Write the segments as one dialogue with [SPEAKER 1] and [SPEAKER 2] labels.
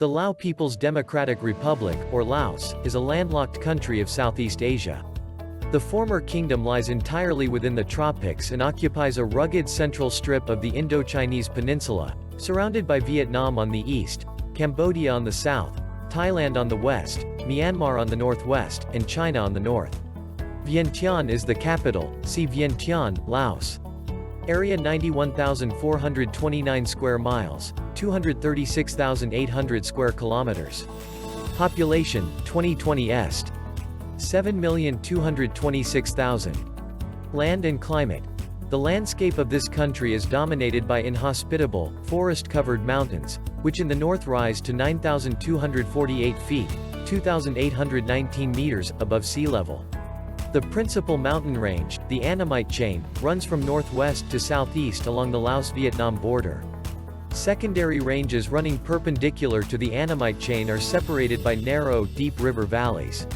[SPEAKER 1] The Lao People's Democratic Republic, or Laos, is a landlocked country of Southeast Asia. The former kingdom lies entirely within the tropics and occupies a rugged central strip of the Indo-Chinese peninsula, surrounded by Vietnam on the east, Cambodia on the south, Thailand on the west, Myanmar on the northwest, and China on the north. Vientiane is the capital. See Vientiane, Laos. Area 91,429 square miles, 236,800 square kilometers. Population, 2020 est. 7,226,000. Land and climate. The landscape of this country is dominated by inhospitable, forest-covered mountains, which in the north rise to 9,248 feet, 2,819 meters, above sea level. The principal mountain range, the Annamite Chain, runs from northwest to southeast along the Laos-Vietnam border. Secondary ranges running perpendicular to the Annamite Chain are separated by narrow, deep river valleys.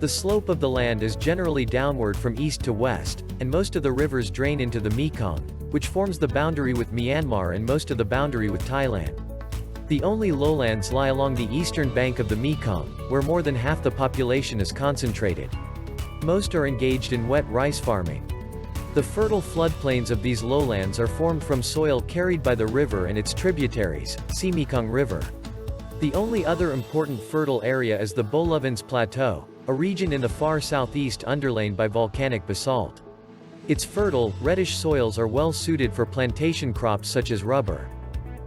[SPEAKER 1] The slope of the land is generally downward from east to west, and most of the rivers drain into the Mekong, which forms the boundary with Myanmar and most of the boundary with Thailand. The only lowlands lie along the eastern bank of the Mekong, where more than half the population is concentrated. Most are engaged in wet rice farming. The fertile floodplains of these lowlands are formed from soil carried by the river and its tributaries, see Mekong River. The only other important fertile area is the Bolovins Plateau, a region in the far southeast underlain by volcanic basalt. Its fertile, reddish soils are well suited for plantation crops such as rubber.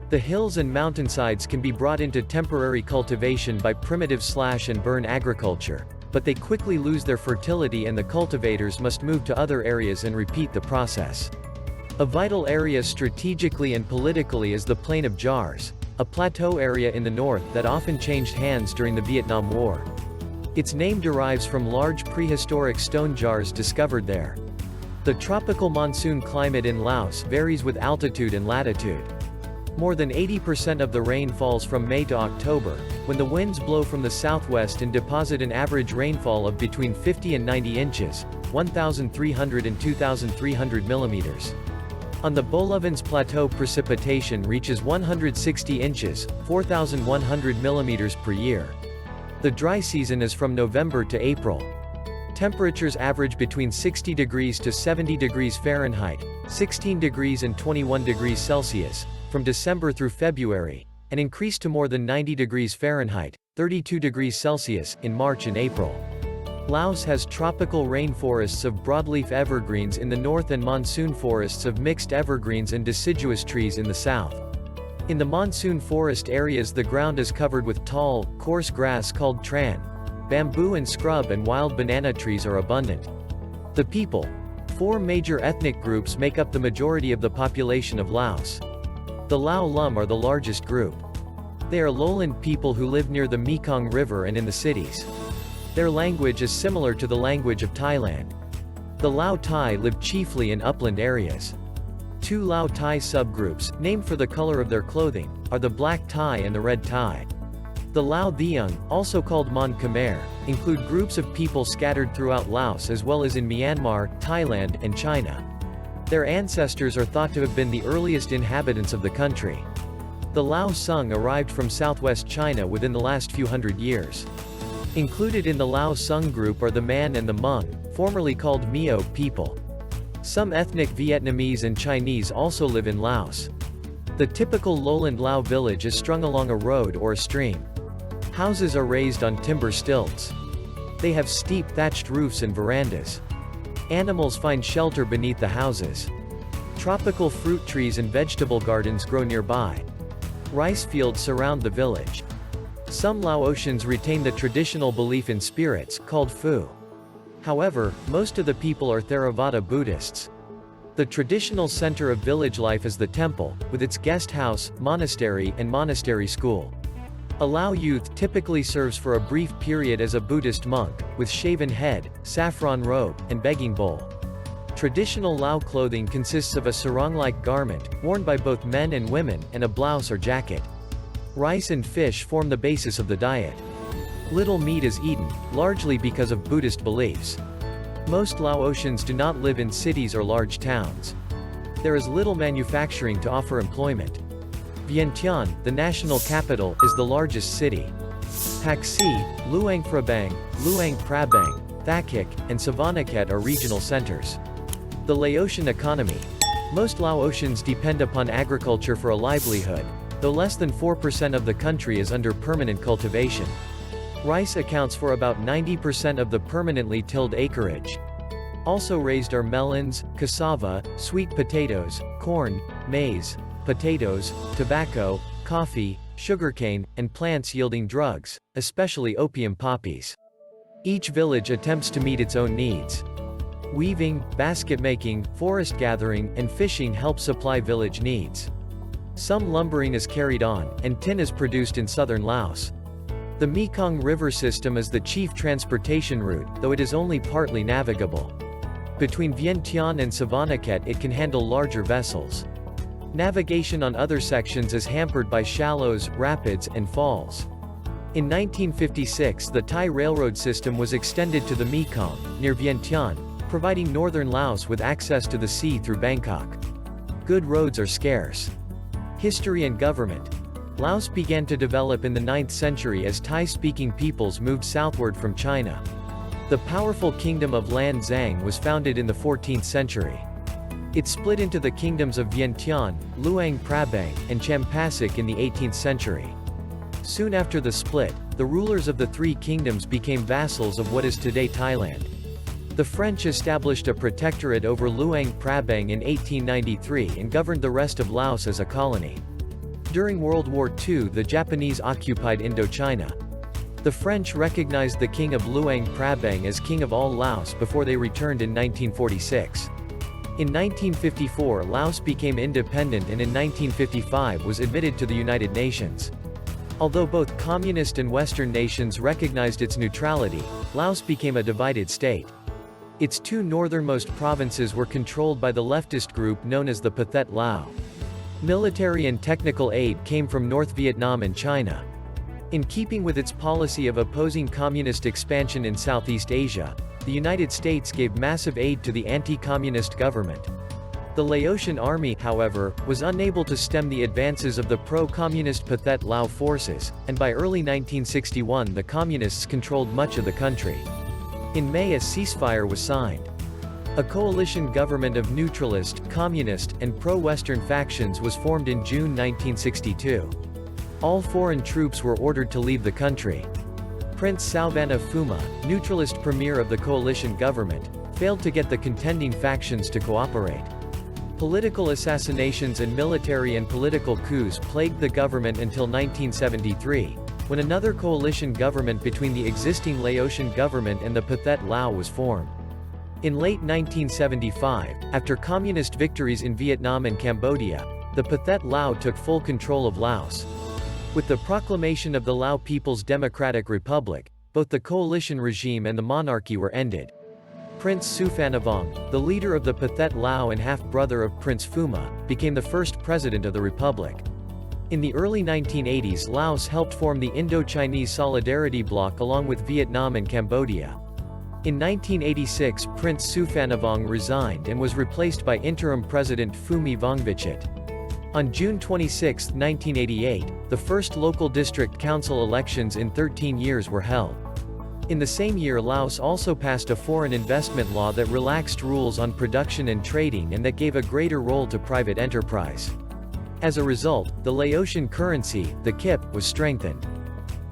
[SPEAKER 1] The hills and mountainsides can be brought into temporary cultivation by primitive slash-and-burn agriculture, but they quickly lose their fertility and the cultivators must move to other areas and repeat the process. A vital area strategically and politically is the Plain of Jars, a plateau area in the north that often changed hands during the Vietnam War. Its name derives from large prehistoric stone jars discovered there. The tropical monsoon climate in Laos varies with altitude and latitude. More than 80% of the rain falls from May to October, when the winds blow from the southwest and deposit an average rainfall of between 50 and 90 inches, 1,300 and 2,300 millimeters. On the Bolovins Plateau precipitation reaches 160 inches, 4,100 millimeters per year. The dry season is from November to April. Temperatures average between 60 degrees to 70 degrees Fahrenheit, 16 degrees and 21 degrees Celsius, from December through February, and increase to more than 90 degrees Fahrenheit, 32 degrees Celsius, in March and April. Laos has tropical rainforests of broadleaf evergreens in the north and monsoon forests of mixed evergreens and deciduous trees in the south. In the monsoon forest areas the ground is covered with tall, coarse grass called tran. Bamboo and scrub and wild banana trees are abundant. The people. 4 major ethnic groups make up the majority of the population of Laos. The Lao Lum are the largest group. They are lowland people who live near the Mekong River and in the cities. Their language is similar to the language of Thailand. The Lao Thai live chiefly in upland areas. 2 Lao Thai subgroups, named for the color of their clothing, are the Black Thai and the Red Thai. The Lao Theung, also called Mon Khmer, include groups of people scattered throughout Laos as well as in Myanmar, Thailand, and China. Their ancestors are thought to have been the earliest inhabitants of the country. The Lao Sung arrived from southwest China within the last few hundred years. Included in the Lao Sung group are the Man and the Hmong, formerly called Mio, people. Some ethnic Vietnamese and Chinese also live in Laos. The typical lowland Lao village is strung along a road or a stream. Houses are raised on timber stilts. They have steep thatched roofs and verandas. Animals find shelter beneath the houses. Tropical fruit trees and vegetable gardens grow nearby. Rice fields surround the village. Some Laotians retain the traditional belief in spirits, called Phu. However, most of the people are Theravada Buddhists. The traditional center of village life is the temple, with its guest house, monastery, and monastery school. A Lao youth typically serves for a brief period as a Buddhist monk, with shaven head, saffron robe, and begging bowl. Traditional Lao clothing consists of a sarong-like garment, worn by both men and women, and a blouse or jacket. Rice and fish form the basis of the diet. Little meat is eaten, largely because of Buddhist beliefs. Most Laotians do not live in cities or large towns. There is little manufacturing to offer employment. Vientiane, the national capital, is the largest city. Paxi, Luang Prabang, Luang Prabang, Thakik, and Savannakhet are regional centers. The Laotian economy. Most Laotians depend upon agriculture for a livelihood, though less than 4% of the country is under permanent cultivation. Rice accounts for about 90% of the permanently tilled acreage. Also raised are melons, cassava, sweet potatoes, corn, maize, potatoes, tobacco, coffee, sugarcane, and plants yielding drugs, especially opium poppies. Each village attempts to meet its own needs. Weaving, basket making, forest gathering, and fishing help supply village needs. Some lumbering is carried on, and tin is produced in southern Laos. The Mekong River system is the chief transportation route, though it is only partly navigable. Between Vientiane and Savannakhet it can handle larger vessels. Navigation on other sections is hampered by shallows, rapids, and falls. In 1956 the Thai railroad system was extended to the Mekong, near Vientiane, providing northern Laos with access to the sea through Bangkok. Good roads are scarce. History and government. Laos began to develop in the 9th century as Thai-speaking peoples moved southward from China. The powerful kingdom of Lan Xang was founded in the 14th century. It split into the kingdoms of Vientiane, Luang Prabang, and Champasak in the 18th century. Soon after the split, the rulers of the three kingdoms became vassals of what is today Thailand. The French established a protectorate over Luang Prabang in 1893 and governed the rest of Laos as a colony. During World War II the Japanese occupied Indochina. The French recognized the king of Luang Prabang as king of all Laos before they returned in 1946. In 1954 Laos became independent and in 1955 was admitted to the United Nations. Although both communist and Western nations recognized its neutrality, Laos became a divided state. Its two northernmost provinces were controlled by the leftist group known as the Pathet Lao. Military and technical aid came from North Vietnam and China. In keeping with its policy of opposing communist expansion in Southeast Asia, the United States gave massive aid to the anti-communist government. The Laotian army, however, was unable to stem the advances of the pro-communist Pathet Lao forces, and by early 1961 the communists controlled much of the country. In May a ceasefire was signed. A coalition government of neutralist, communist, and pro-Western factions was formed in June 1962. All foreign troops were ordered to leave the country. Prince Souvanna Phouma, neutralist premier of the coalition government, failed to get the contending factions to cooperate. Political assassinations and military and political coups plagued the government until 1973, when another coalition government between the existing Laotian government and the Pathet Lao was formed. In late 1975, after communist victories in Vietnam and Cambodia, the Pathet Lao took full control of Laos. With the proclamation of the Lao People's Democratic Republic, both the coalition regime and the monarchy were ended. Prince Souphanouvong, the leader of the Pathet Lao and half-brother of Prince Phouma, became the first president of the republic. In the early 1980s Laos helped form the Indo-Chinese Solidarity Bloc along with Vietnam and Cambodia. In 1986 Prince Souphanouvong resigned and was replaced by interim President Phoumi Vongvichit. On June 26, 1988, the first local district council elections in 13 years were held. In the same year Laos also passed a foreign investment law that relaxed rules on production and trading and that gave a greater role to private enterprise. As a result, the Laotian currency, the kip, was strengthened.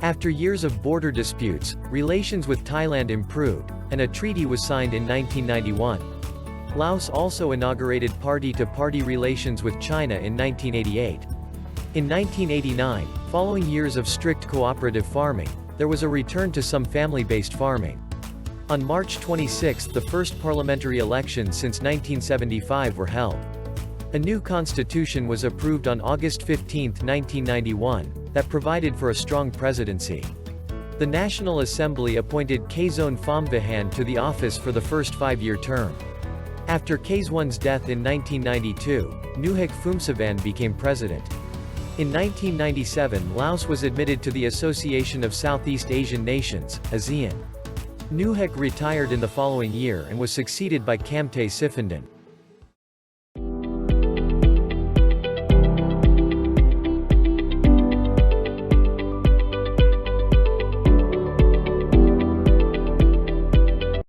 [SPEAKER 1] After years of border disputes, relations with Thailand improved, and a treaty was signed in 1991. Laos also inaugurated party-to-party relations with China in 1988. In 1989, following years of strict cooperative farming, there was a return to some family-based farming. On March 26 the first parliamentary elections since 1975 were held. A new constitution was approved on August 15, 1991, that provided for a strong presidency. The National Assembly appointed Khazon Phomvihan to the office for the first 5-year term. After Khazon's death in 1992, Nuhek Phumsavan became president. In 1997 Laos was admitted to the Association of Southeast Asian Nations, ASEAN. Nuhek retired in the following year and was succeeded by Khamte Siphandon.